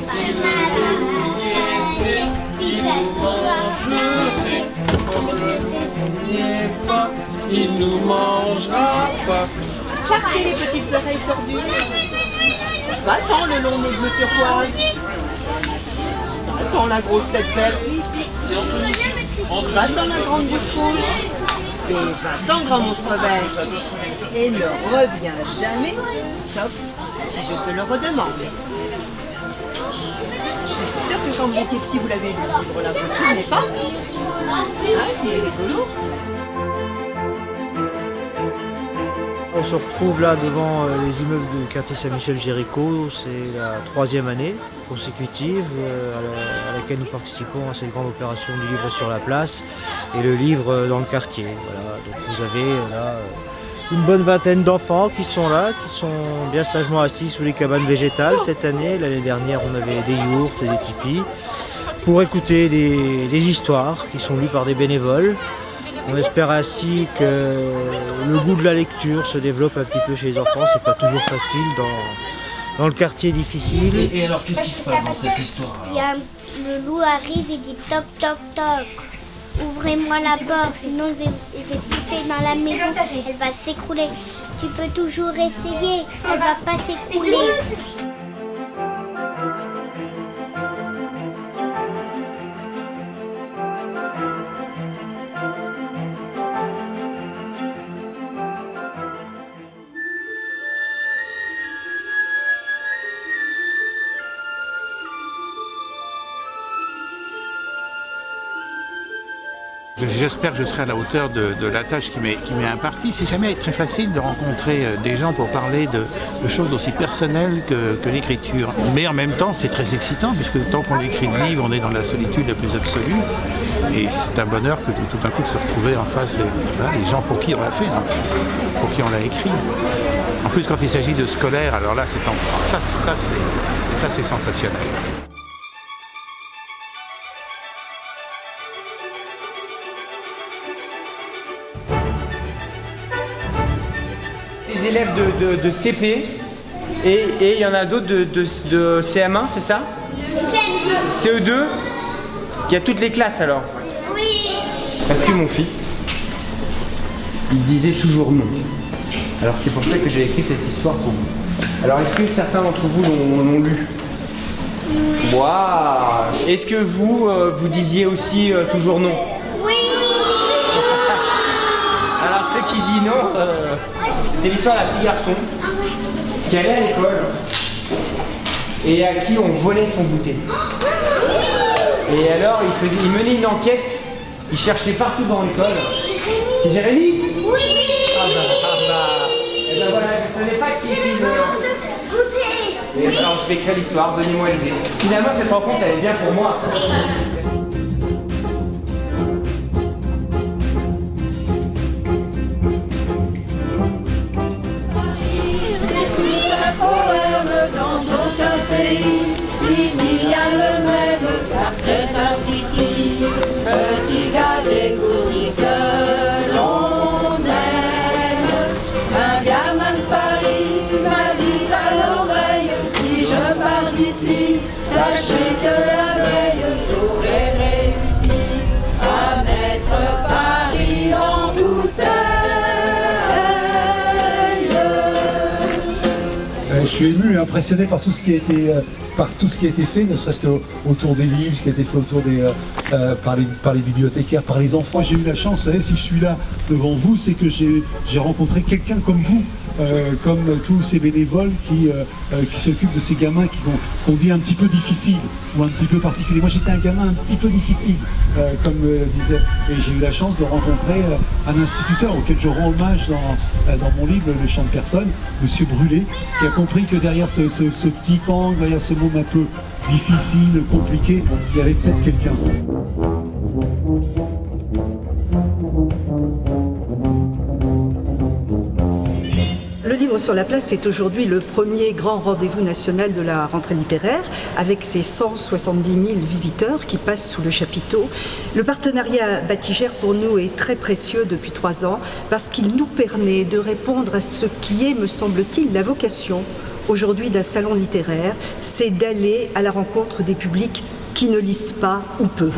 Si le il nous mangerait, comme le n'oubliez pas, il nous mangera pas. Partez les petites oreilles tordues. Va-t'en le long nez bleu turquoise. Va-t'en la grosse tête verte. Va-t'en la grande bouche rouge. Et va-t'en grand monstre vert. Et ne reviens jamais, sauf si je te le redemande. Je suis sûre que quand vous étiez petit, vous l'avez lu, le livre là, vous vous souvenez pas? Ah, il est rigolo. On se retrouve là devant les immeubles du quartier Saint-Michel-Jéricho. C'est la 3e année consécutive à laquelle nous participons à cette grande opération du livre sur la place et le livre dans le quartier. Voilà. Donc vous avez là une bonne vingtaine d'enfants qui sont là, qui sont bien sagement assis sous les cabanes végétales cette année. L'année dernière, on avait des yourtes et des tipis pour écouter des histoires qui sont lues par des bénévoles. On espère ainsi que le goût de la lecture se développe un petit peu chez les enfants. C'est pas toujours facile dans le quartier difficile. Et alors, qu'est-ce qui se passe dans cette histoire alors? Le loup arrive et dit toc toc toc. Ouvrez-moi la porte, sinon je vais souffler dans la maison. Elle va s'écrouler. Tu peux toujours essayer, elle va pas s'écrouler. J'espère que je serai à la hauteur de la tâche qui m'est impartie. C'est jamais très facile de rencontrer des gens pour parler de choses aussi personnelles que l'écriture. Mais en même temps, c'est très excitant, puisque tant qu'on écrit le livre, on est dans la solitude la plus absolue. Et c'est un bonheur que tout d'un coup de se retrouver en face des gens pour qui on l'a fait, hein, pour qui on l'a écrit. En plus, quand il s'agit de scolaires, alors là, c'est encore ça c'est sensationnel. Des élèves de CP et il y en a d'autres de CM1, c'est ça? CE2. Il y a toutes les classes alors? Oui. Parce que mon fils, il disait toujours non. Alors c'est pour ça que j'ai écrit cette histoire pour vous. Alors est-ce que certains d'entre vous l'ont lu? Waouh! Est-ce que vous disiez aussi toujours non? Oui. Alors ceux qui disent non, c'était l'histoire d'un petit garçon qui allait à l'école et à qui on volait son goûter. Et alors il menait une enquête, il cherchait partout dans l'école. C'est Jérémy? Oui. Et ben voilà, je savais pas qui était le... Et alors je vais écrire l'histoire, donnez-moi l'idée. Finalement cette rencontre elle est bien pour moi. Dans aucun pays, il y a le même, car c'est un petit gars dégourdi que l'on aime. Un gamin de Paris m'a dit à l'oreille, si je pars d'ici, sachez que la veille, j'aurai réussi à mettre Paris en bouteille. Je suis ému et impressionné par tout ce qui a été, fait, ne serait-ce qu'autour des livres, ce qui a été fait autour par les bibliothécaires, par les enfants. J'ai eu la chance, vous savez, si je suis là devant vous, c'est que j'ai rencontré quelqu'un comme vous, comme tous ces bénévoles qui s'occupent de ces gamins qu'on dit un petit peu difficiles ou un petit peu particuliers. Moi j'étais un gamin un petit peu difficile, comme disait, et j'ai eu la chance de rencontrer un instituteur auquel je rends hommage dans mon livre Le Chant de Personne, Monsieur Brûlé, qui a compris que derrière ce petit camp, derrière ce monde un peu difficile, compliqué, il y avait peut-être quelqu'un. Le livre sur la place est aujourd'hui le premier grand rendez-vous national de la rentrée littéraire, avec ses 170 000 visiteurs qui passent sous le chapiteau. Le partenariat Batigère pour nous est très précieux depuis 3 ans parce qu'il nous permet de répondre à ce qui est, me semble-t-il, la vocation aujourd'hui d'un salon littéraire, c'est d'aller à la rencontre des publics qui ne lisent pas ou peu.